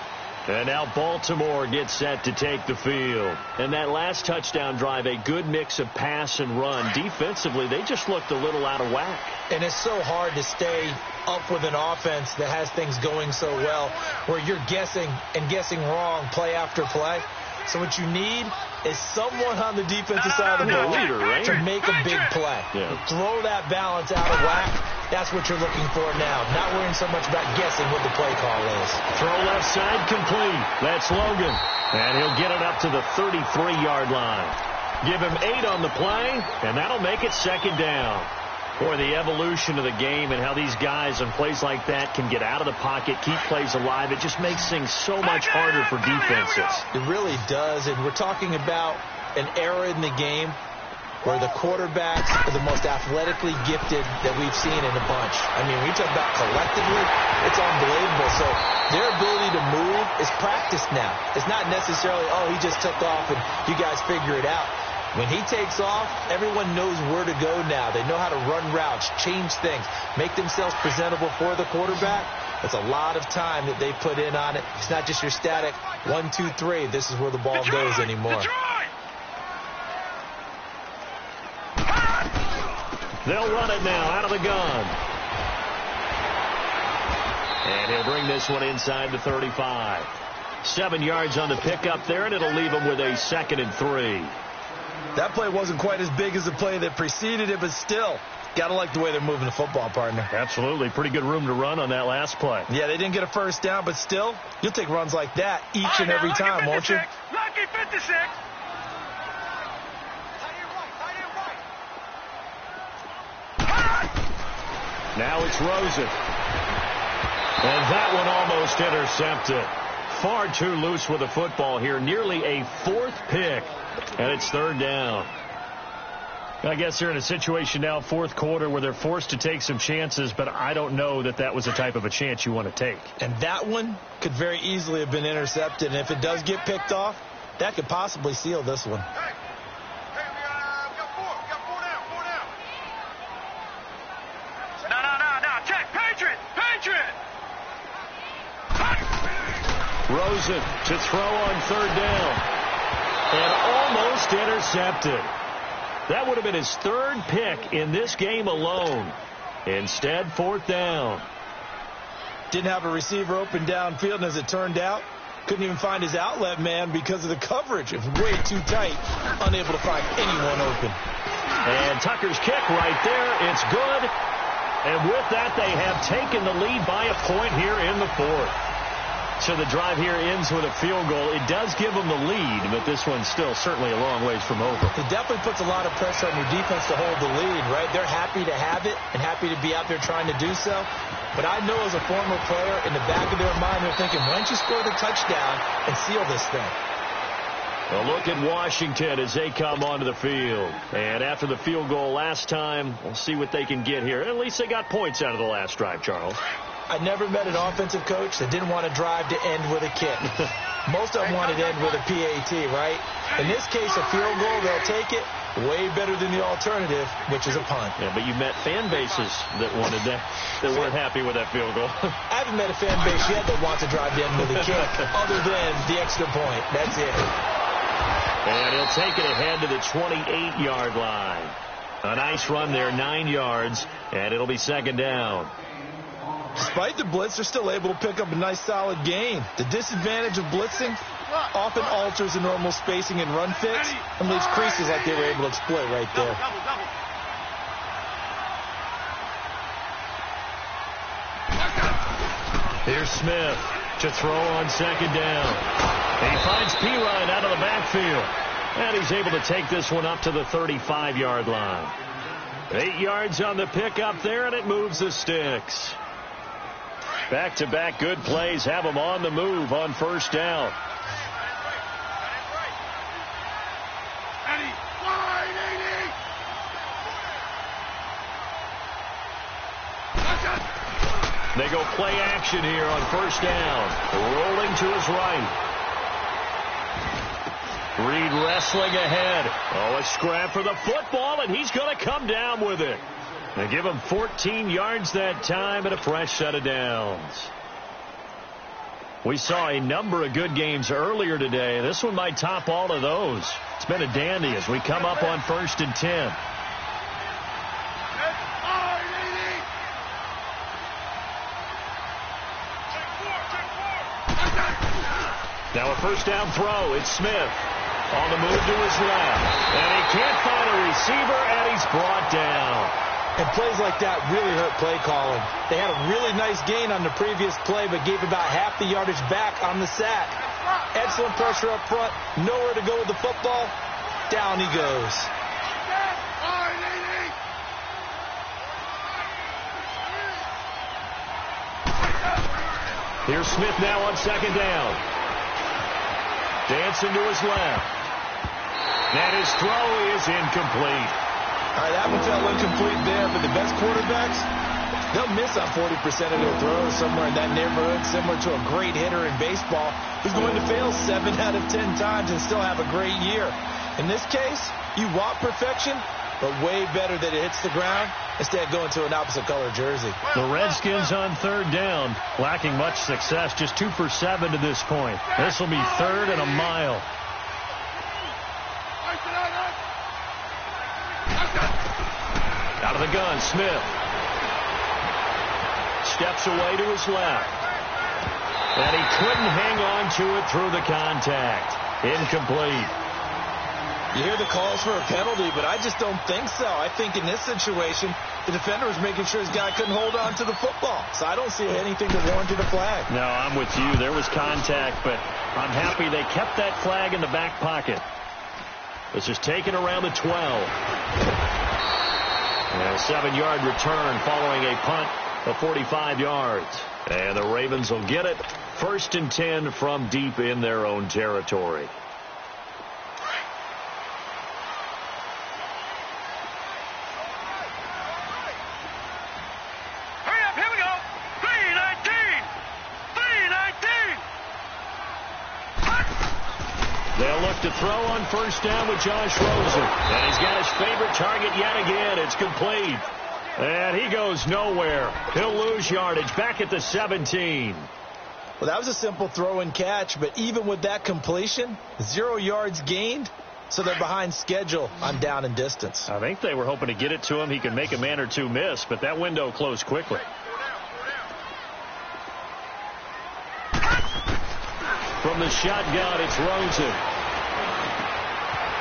And now Baltimore gets set to take the field. And that last touchdown drive, a good mix of pass and run. Defensively, they just looked a little out of whack. And it's so hard to stay up with an offense that has things going so well, where you're guessing and guessing wrong play after play. So what you need is someone on the defensive side of the ball to make a big play. Yeah. Throw that balance out of whack. That's what you're looking for now. Not worrying so much about guessing what the play call is. Throw left side complete. That's Logan. And he'll get it up to the 33-yard line. Give him 8 on the play, and that'll make it 2nd down. Boy, the evolution of the game and how these guys on plays like that can get out of the pocket, keep plays alive, it just makes things so much harder for defenses. It really does, and we're talking about an era in the game where the quarterbacks are the most athletically gifted that we've seen in a bunch. I mean, we talk about collectively, it's unbelievable. So their ability to move is practiced now. It's not necessarily, oh, he just took off and you guys figure it out. When he takes off, everyone knows where to go now. They know how to run routes, change things, make themselves presentable for the quarterback. That's a lot of time that they put in on it. It's not just your static 1, 2, 3. This is where the ball goes anymore. They'll run it now out of the gun. And he'll bring this one inside the 35. 7 yards on the pickup there, and it'll leave him with a 2nd and 3. That play wasn't quite as big as the play that preceded it, but still, got to like the way they're moving the football, partner. Absolutely. Pretty good room to run on that last play. Yeah, they didn't get a 1st down, but still, you'll take runs like that each and every time, won't you? Lucky 56. Now it's Rosen. And that one almost intercepted. Far too loose with the football here. Nearly a 4th pick. And it's 3rd down. I guess they're in a situation now, fourth quarter, where they're forced to take some chances, but I don't know that that was the type of a chance you want to take. And that one could very easily have been intercepted, and if it does get picked off, that could possibly seal this one. We got four down. No. Check. Patriot. Rosen to throw on third down. And almost intercepted. That would have been his third pick in this game alone. Instead, fourth down. Didn't have a receiver open downfield, and as it turned out, couldn't even find his outlet man because of the coverage. It was way too tight, unable to find anyone open. And Tucker's kick right there. It's good. And with that, they have taken the lead by a point here in the fourth. So the drive here ends with a field goal. It does give them the lead, but this one's still certainly a long ways from over. It definitely puts a lot of pressure on your defense to hold the lead, right? They're happy to have it and happy to be out there trying to do so. But I know as a former player, in the back of their mind, they're thinking, why don't you score the touchdown and seal this thing? A look at Washington as they come onto the field. And after the field goal last time, we'll see what they can get here. At least they got points out of the last drive, Charles. I never met an offensive coach that didn't want to drive to end with a kick. Most of them wanted to end with a PAT, right? In this case, a field goal, they'll take it. Way better than the alternative, which is a punt. Yeah, but you met fan bases that wanted that, that weren't happy with that field goal. I haven't met a fan base yet that wants to drive to end with a kick, other than the extra point. That's it. And he'll take it ahead to the 28-yard line. A nice run there, 9 yards, and it'll be second down. Despite the blitz, they're still able to pick up a nice, solid gain. The disadvantage of blitzing often alters the normal spacing and run fits and leaves creases like they were able to exploit right there. Here's Smith to throw on second down. And he finds Pirine out of the backfield. And he's able to take this one up to the 35-yard line. 8 yards on the pickup there, and it moves the sticks. Back-to-back good plays have them on the move on first down. They go play action here on first down. Rolling to his right. Reed wrestling ahead. Oh, a scrap for the football, and he's going to come down with it. They give him 14 yards that time and a fresh set of downs. We saw a number of good games earlier today. This one might top all of those. It's been a dandy as we come up on 1st and 10. Now a first down throw. It's Smith on the move to his left. And he can't find a receiver, and he's brought down. And plays like that really hurt play calling. They had a really nice gain on the previous play, but gave about half the yardage back on the sack. Excellent pressure up front. Nowhere to go with the football. Down he goes. Here's Smith now on second down. Dancing to his left. And his throw is incomplete. All right, that one fell incomplete there, but the best quarterbacks, they'll miss on 40% of their throws somewhere in that neighborhood, similar to a great hitter in baseball who's going to fail 7 out of 10 times and still have a great year. In this case, you want perfection, but way better that it hits the ground instead of going to an opposite color jersey. The Redskins on third down, lacking much success, just 2 for 7 to this point. This will be 3rd and a mile. Out of the gun, Smith. Steps away to his left. And he couldn't hang on to it through the contact. Incomplete. You hear the calls for a penalty, but I just don't think so. I think in this situation, the defender was making sure his guy couldn't hold on to the football. So I don't see anything that warranted a flag. No, I'm with you. There was contact, but I'm happy they kept that flag in the back pocket. This is taken around the 12. And a 7-yard return following a punt of 45 yards. And the Ravens will get it. 1st and 10 from deep in their own territory. left to throw on first down with Josh Rosen. And he's got his favorite target yet again. It's complete. And he goes nowhere. He'll lose yardage back at the 17. Well, that was a simple throw and catch, but even with that completion, 0 yards gained, so they're behind schedule on down and distance. I think they were hoping to get it to him. He could make a man or two miss, but that window closed quickly. From the shotgun, it's Rosen.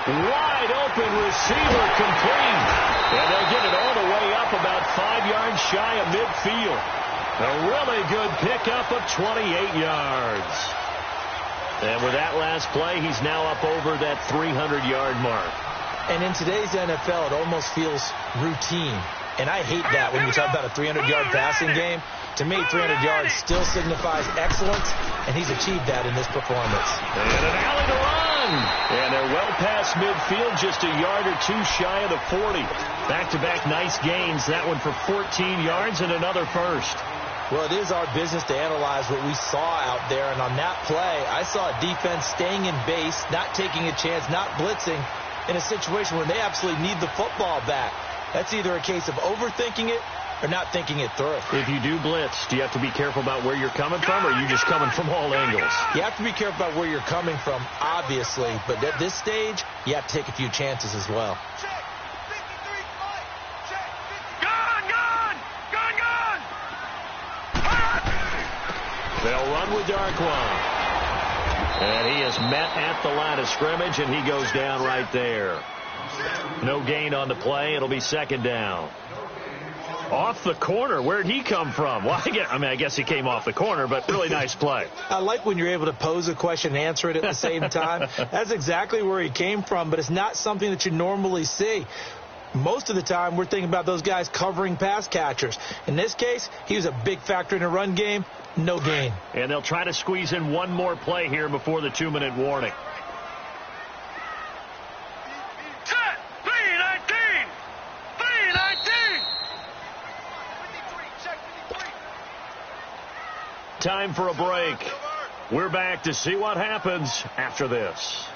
Wide open receiver, complete. And they'll get it all the way up about 5 yards shy of midfield. A really good pickup of 28 yards. And with that last play, he's now up over that 300-yard mark. And in today's NFL, it almost feels routine. And I hate that when you talk about a 300-yard passing game. To me, 300 yards still signifies excellence, and he's achieved that in this performance. And an alley to run. And they're well past midfield, just a yard or two shy of the 40. Back-to-back nice gains. That one for 14 yards and another first. Well, it is our business to analyze what we saw out there. And on that play, I saw a defense staying in base, not taking a chance, not blitzing in a situation where they absolutely need the football back. That's either a case of overthinking it or not thinking it through. If you do blitz, do you have to be careful about where you're coming from, or are you just coming from all angles? You have to be careful about where you're coming from, obviously. But at this stage, you have to take a few chances as well. They'll run with Darkwan. And he is met at the line of scrimmage, and he goes down right there. No gain on the play. It'll be second down. Off the corner. Where'd he come from? Well, I guess he came off the corner, but really nice play. I like when you're able to pose a question and answer it at the same time. That's exactly where he came from, but it's not something that you normally see. Most of the time, we're thinking about those guys covering pass catchers. In this case, he was a big factor in the run game. No gain. And they'll try to squeeze in one more play here before the 2-minute warning. Set! 319! 319! Time for a break. We're back to see what happens after this.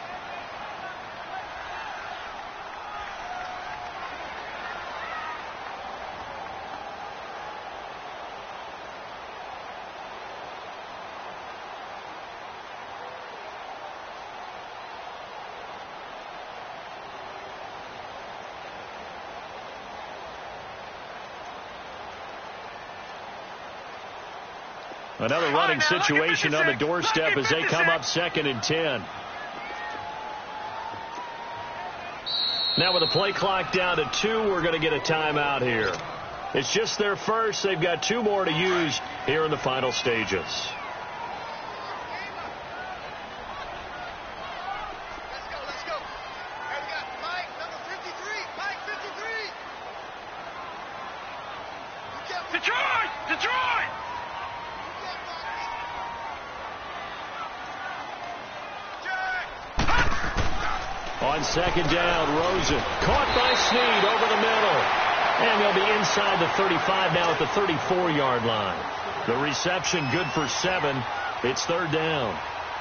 Another running situation on the doorstep as they come up 2nd and 10. Now with the play clock down to 2, we're going to get a timeout here. It's just their first. They've got 2 more to use here in the final stages. Let's go. Hey, we got Mike, number 53. Mike, 53. Detroit! On second down, Rosen caught by Snead over the middle. And they'll be inside the 35 now at the 34-yard line. The reception good for 7. It's 3rd down.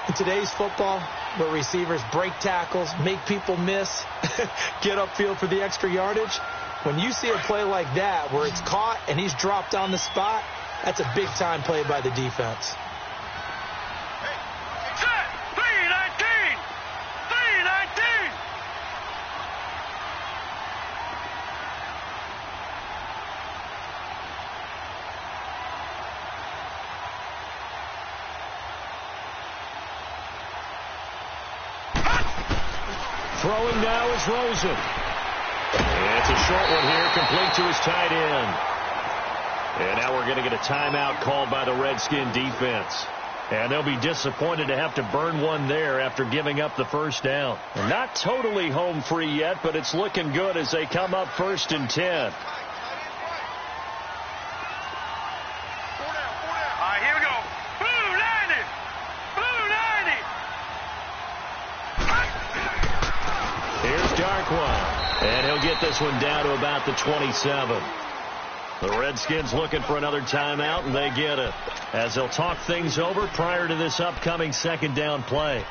In today's football, where receivers break tackles, make people miss, get upfield for the extra yardage, when you see a play like that where it's caught and he's dropped on the spot, that's a big-time play by the defense. Throwing now is Rosen. It's a short one here, complete to his tight end. And now we're going to get a timeout called by the Redskin defense. And they'll be disappointed to have to burn one there after giving up the first down. Not totally home free yet, but it's looking good as they come up 1st and 10. And he'll get this one down to about the 27. The Redskins looking for another timeout, and they get it, as they'll talk things over prior to this upcoming 2nd down play.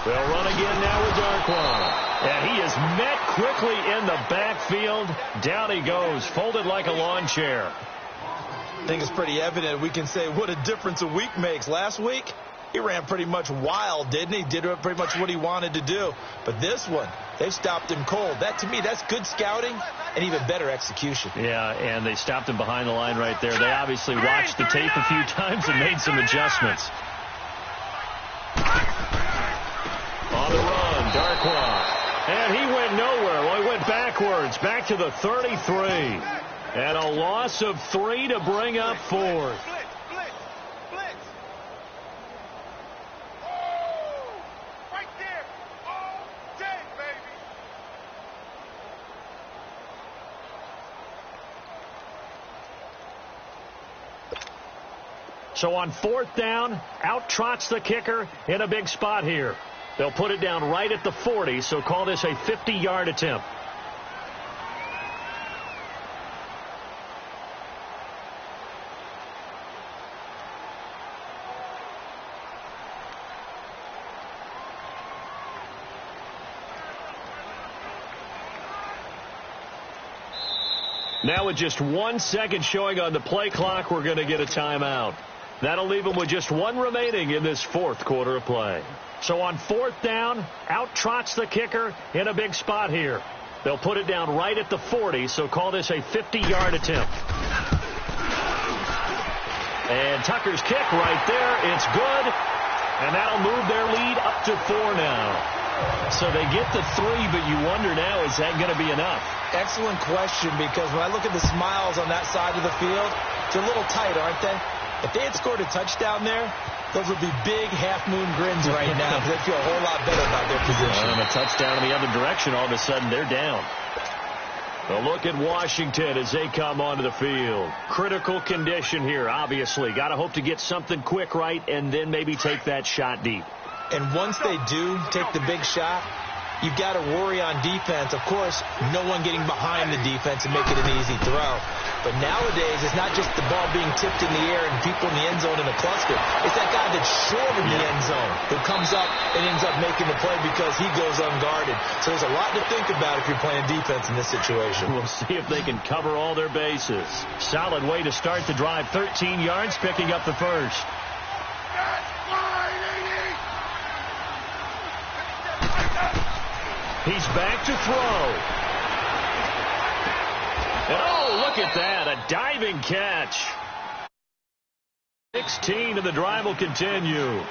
They'll run again now with Darkwa. And he is met quickly in the backfield. Down he goes, folded like a lawn chair. I think it's pretty evident. We can say what a difference a week makes. Last week, he ran pretty much wild, didn't he? Did pretty much what he wanted to do. But this one, they stopped him cold. That, to me, that's good scouting and even better execution. Yeah, and they stopped him behind the line right there. They obviously watched the tape a few times and made some adjustments. On the run, Darkwa. And he went nowhere. Well, he went backwards, back to the 33. And a loss of 3 to bring up 4th. So on 4th down, out trots the kicker in a big spot here. They'll put it down right at the 40, so call this a 50-yard attempt. Now with just 1 second showing on the play clock, we're going to get a timeout. That'll leave them with just 1 remaining in this 4th quarter of play. So on 4th down, out trots the kicker in a big spot here. They'll put it down right at the 40, so call this a 50-yard attempt. And Tucker's kick right there. It's good. And that'll move their lead up to 4 now. So they get the 3, but you wonder now, is that going to be enough? Excellent question, because when I look at the smiles on that side of the field, they're a little tight, aren't they? If they had scored a touchdown there, those would be big half-moon grins right now. They feel a whole lot better about their position. And a touchdown in the other direction, all of a sudden they're down. A look at Washington as they come onto the field. Critical condition here, obviously. Got to hope to get something quick right and then maybe take that shot deep. And once they do take the big shot, you've got to worry on defense. Of course, no one getting behind the defense and make it an easy throw. But nowadays, it's not just the ball being tipped in the air and people in the end zone in a cluster. It's that guy that's short of the end zone who comes up and ends up making the play because he goes unguarded. So there's a lot to think about if you're playing defense in this situation. We'll see if they can cover all their bases. Solid way to start the drive. 13 yards, picking up the first. He's back to throw. And oh, look at that, a diving catch. 16, and the drive will continue.